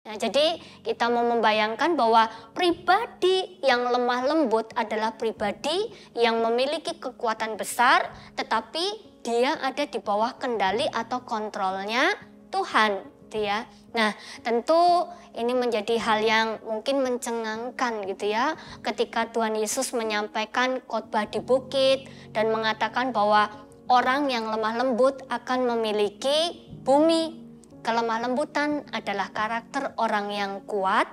Nah, jadi kita mau membayangkan bahwa pribadi yang lemah lembut adalah pribadi yang memiliki kekuatan besar, tetapi dia ada di bawah kendali atau kontrolnya Tuhan, gitu ya. Nah, tentu ini menjadi hal yang mungkin mencengangkan gitu ya, ketika Tuhan Yesus menyampaikan khotbah di bukit dan mengatakan bahwa orang yang lemah lembut akan memiliki bumi. Kelemah lembutan adalah karakter orang yang kuat.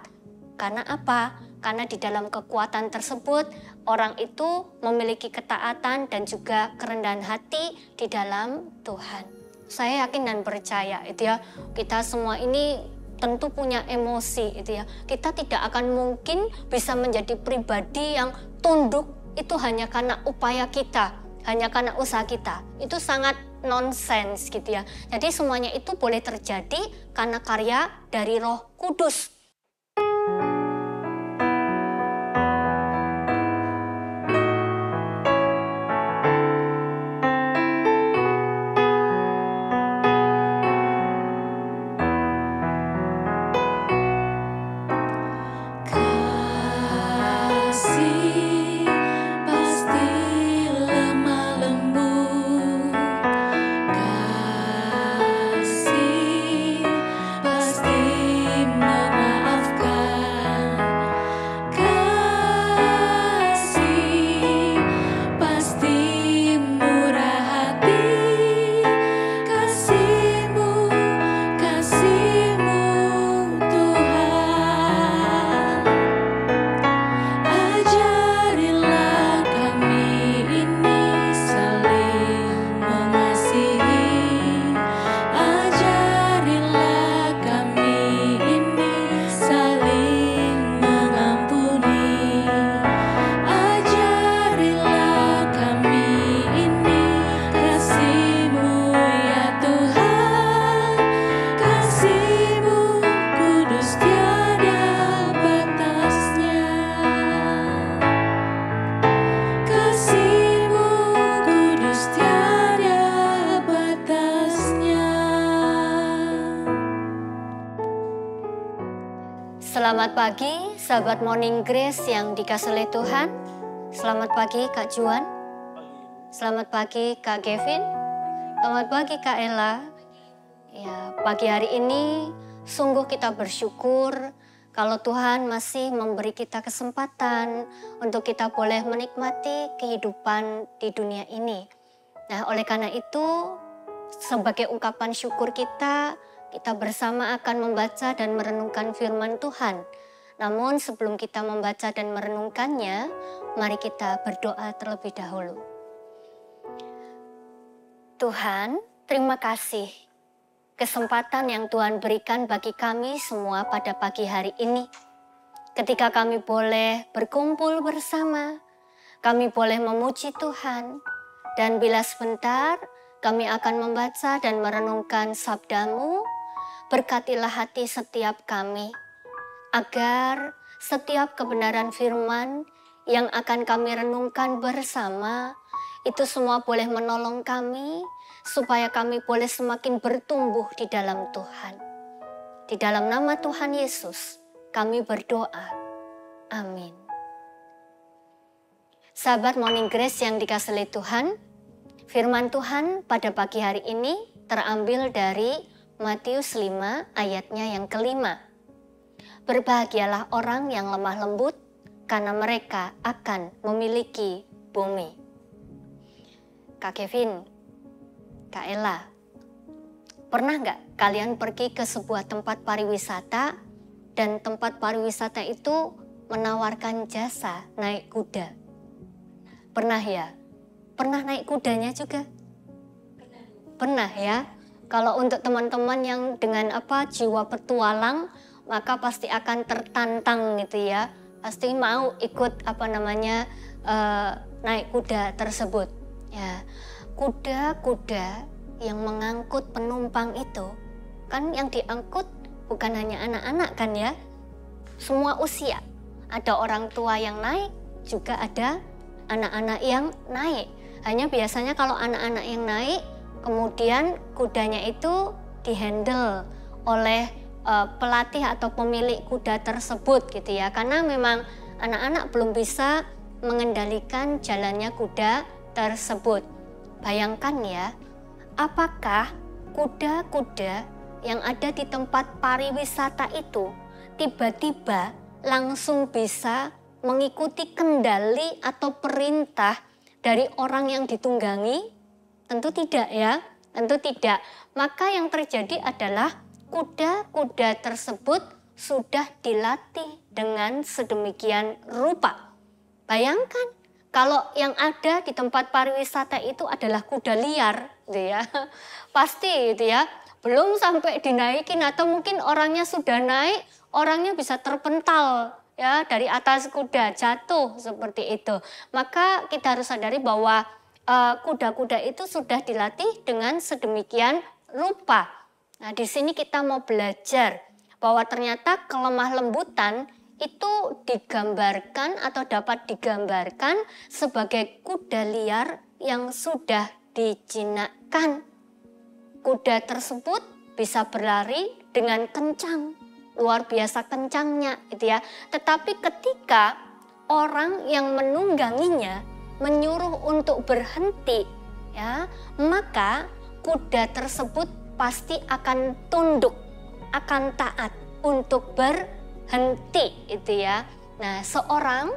Karena apa? Karena di dalam kekuatan tersebut orang itu memiliki ketaatan dan juga kerendahan hati di dalam Tuhan. Saya yakin dan percaya itu ya, kita semua ini tentu punya emosi itu ya. Kita tidak akan mungkin bisa menjadi pribadi yang tunduk itu hanya karena upaya kita, hanya karena usaha kita. Itu sangat nonsens gitu ya. Jadi semuanya itu boleh terjadi karena karya dari Roh Kudus. Selamat pagi, sahabat Morning Grace yang dikasihi oleh Tuhan. Selamat pagi Kak Juan. Selamat pagi Kak Kevin. Selamat pagi Kak Ella. Ya, pagi hari ini sungguh kita bersyukur kalau Tuhan masih memberi kita kesempatan untuk kita boleh menikmati kehidupan di dunia ini. Nah, oleh karena itu, sebagai ungkapan syukur kita bersama akan membaca dan merenungkan firman Tuhan. Namun sebelum kita membaca dan merenungkannya, mari kita berdoa terlebih dahulu. Tuhan, terima kasih kesempatan yang Tuhan berikan bagi kami semua pada pagi hari ini. Ketika kami boleh berkumpul bersama, kami boleh memuji Tuhan. Dan bila sebentar kami akan membaca dan merenungkan sabda-Mu, berkatilah hati setiap kami, agar setiap kebenaran firman yang akan kami renungkan bersama, itu semua boleh menolong kami, supaya kami boleh semakin bertumbuh di dalam Tuhan. Di dalam nama Tuhan Yesus, kami berdoa. Amin. Sahabat Morning Grace yang dikasihi oleh Tuhan, firman Tuhan pada pagi hari ini terambil dari Matius 5 ayatnya yang kelima. Berbahagialah orang yang lemah lembut, karena mereka akan memiliki bumi. Kak Kevin, Kak Ella, pernah nggak kalian pergi ke sebuah tempat pariwisata dan tempat pariwisata itu menawarkan jasa naik kuda? Pernah ya? Pernah naik kudanya juga? Pernah ya? Kalau untuk teman-teman yang dengan jiwa petualang, maka pasti akan tertantang gitu ya. Pasti mau ikut naik kuda tersebut. Ya, kuda-kuda yang mengangkut penumpang itu, kan yang diangkut bukan hanya anak-anak kan ya. Semua usia. Ada orang tua yang naik, juga ada anak-anak yang naik. Hanya biasanya kalau anak-anak yang naik, kemudian kudanya itu dihandle oleh pelatih atau pemilik kuda tersebut gitu ya. Karena memang anak-anak belum bisa mengendalikan jalannya kuda tersebut. Bayangkan ya, apakah kuda-kuda yang ada di tempat pariwisata itu tiba-tiba langsung bisa mengikuti kendali atau perintah dari orang yang ditunggangi? Tentu tidak ya, tentu tidak. Maka yang terjadi adalah kuda-kuda tersebut sudah dilatih dengan sedemikian rupa. Bayangkan kalau yang ada di tempat pariwisata itu adalah kuda liar, gitu ya. Pasti gitu ya, belum sampai dinaikin atau mungkin orangnya sudah naik, orangnya bisa terpental ya dari atas kuda, jatuh seperti itu. Maka kita harus sadari bahwa kuda-kuda itu sudah dilatih dengan sedemikian rupa. Nah, di sini kita mau belajar bahwa ternyata kelemah lembutan itu digambarkan atau dapat digambarkan sebagai kuda liar yang sudah dijinakkan. Kuda tersebut bisa berlari dengan kencang, luar biasa kencangnya gitu ya. Tetapi ketika orang yang menungganginya menyuruh untuk berhenti ya, maka kuda tersebut pasti akan tunduk, akan taat untuk berhenti itu ya. Nah, seorang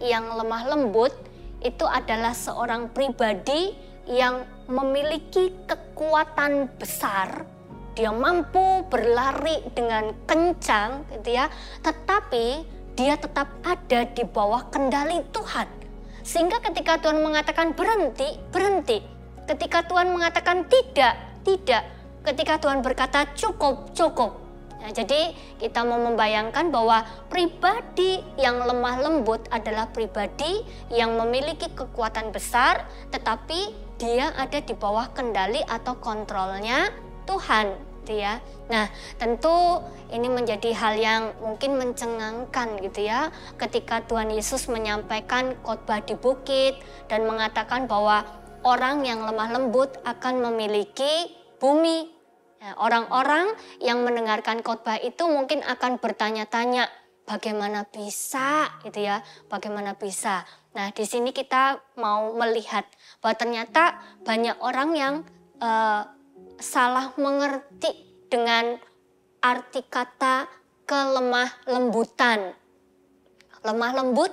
yang lemah lembut itu adalah seorang pribadi yang memiliki kekuatan besar. Dia mampu berlari dengan kencang gitu ya, tetapi dia tetap ada di bawah kendali Tuhan. Sehingga ketika Tuhan mengatakan berhenti, berhenti. Ketika Tuhan mengatakan tidak, tidak. Ketika Tuhan berkata cukup, cukup. Nah, jadi kita mau membayangkan bahwa pribadi yang lemah lembut adalah pribadi yang memiliki kekuatan besar, tetapi dia ada di bawah kendali atau kontrolnya Tuhan, gitu ya. Nah, tentu ini menjadi hal yang mungkin mencengangkan gitu ya, ketika Tuhan Yesus menyampaikan khotbah di bukit dan mengatakan bahwa orang yang lemah lembut akan memiliki bumi. Nah, orang-orang yang mendengarkan khotbah itu mungkin akan bertanya-tanya, bagaimana bisa gitu ya, bagaimana bisa. Nah, di sini kita mau melihat bahwa ternyata banyak orang yang salah mengerti dengan arti kata kelemah lembutan. Lemah lembut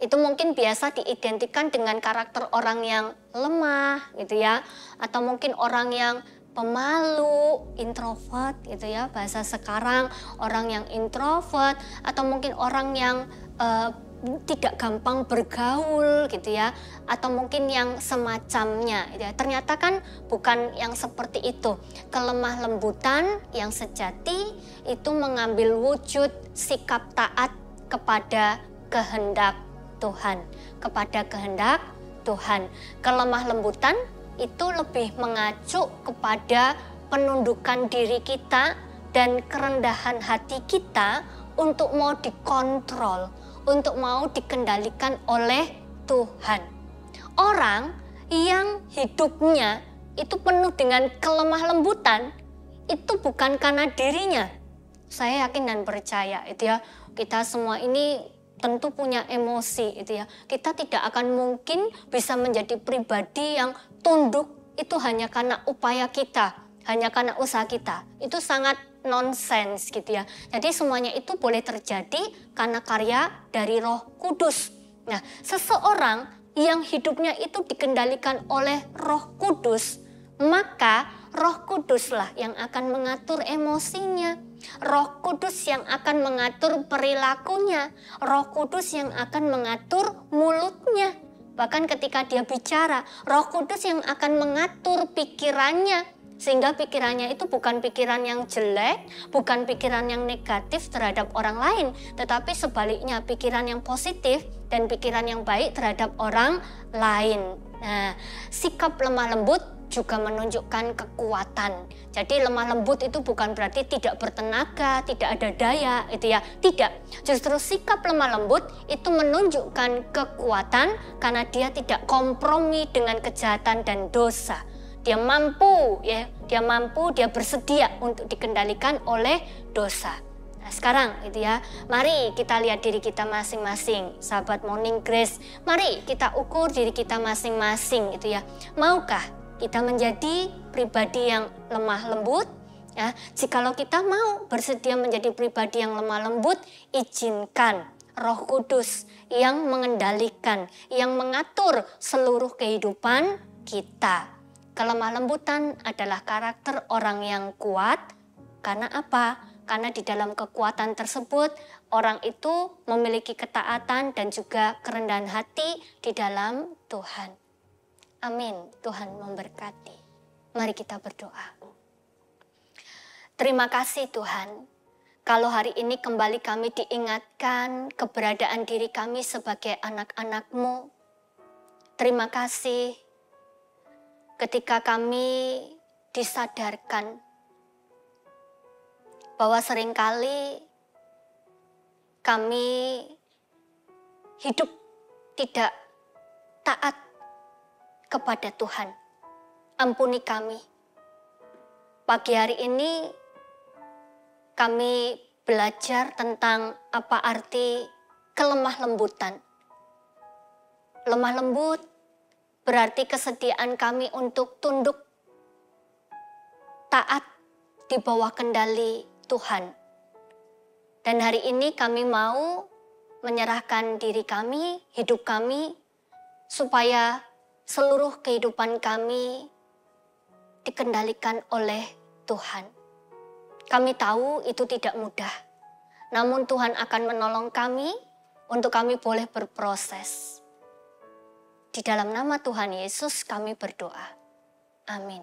itu mungkin biasa diidentikan dengan karakter orang yang lemah gitu ya, atau mungkin orang yang pemalu, introvert gitu ya, bahasa sekarang orang yang introvert, atau mungkin orang yang tidak gampang bergaul gitu ya, atau mungkin yang semacamnya gitu ya. Ternyata kan bukan yang seperti itu. Kelemah lembutan yang sejati itu mengambil wujud sikap taat kepada kehendak Tuhan, kepada kehendak Tuhan. Kelemah lembutan itu lebih mengacu kepada penundukan diri kita dan kerendahan hati kita untuk mau dikontrol, untuk mau dikendalikan oleh Tuhan. Orang yang hidupnya itu penuh dengan kelemah lembutan itu bukan karena dirinya. Saya yakin dan percaya itu ya, kita semua ini tentu punya emosi itu ya. Kita tidak akan mungkin bisa menjadi pribadi yang tunduk itu hanya karena upaya kita, hanya karena usaha kita. Itu sangat nonsens gitu ya. Jadi semuanya itu boleh terjadi karena karya dari Roh Kudus. Nah, seseorang yang hidupnya itu dikendalikan oleh Roh Kudus, maka Roh Kuduslah yang akan mengatur emosinya. Roh Kudus yang akan mengatur perilakunya. Roh Kudus yang akan mengatur mulutnya. Bahkan ketika dia bicara, Roh Kudus yang akan mengatur pikirannya. Sehingga pikirannya itu bukan pikiran yang jelek, bukan pikiran yang negatif terhadap orang lain, tetapi sebaliknya pikiran yang positif dan pikiran yang baik terhadap orang lain. Nah, sikap lemah lembut juga menunjukkan kekuatan. Jadi lemah lembut itu bukan berarti tidak bertenaga, tidak ada daya, itu ya. Tidak. Justru sikap lemah lembut itu menunjukkan kekuatan karena dia tidak kompromi dengan kejahatan dan dosa. dia mampu ya, dia bersedia untuk dikendalikan oleh dosa. Nah, sekarang gitu ya, mari kita lihat diri kita masing-masing, sahabat Morning Grace. Mari kita ukur diri kita masing-masing gitu ya. Maukah kita menjadi pribadi yang lemah lembut? Ya, jikalau kita mau bersedia menjadi pribadi yang lemah lembut, izinkan Roh Kudus yang mengendalikan, yang mengatur seluruh kehidupan kita. Kelemah lembutan adalah karakter orang yang kuat. Karena apa? Karena di dalam kekuatan tersebut, orang itu memiliki ketaatan dan juga kerendahan hati di dalam Tuhan. Amin. Tuhan memberkati. Mari kita berdoa. Terima kasih Tuhan, kalau hari ini kembali kami diingatkan keberadaan diri kami sebagai anak-anak-Mu. Terima kasih ketika kami disadarkan bahwa seringkali kami hidup tidak taat kepada Tuhan. Ampuni kami. Pagi hari ini kami belajar tentang apa arti kelemah lembutan. Lemah lembut berarti kesediaan kami untuk tunduk, taat di bawah kendali Tuhan. Dan hari ini kami mau menyerahkan diri kami, hidup kami, supaya seluruh kehidupan kami dikendalikan oleh Tuhan. Kami tahu itu tidak mudah, namun Tuhan akan menolong kami untuk kami boleh berproses. Di dalam nama Tuhan Yesus kami berdoa. Amin.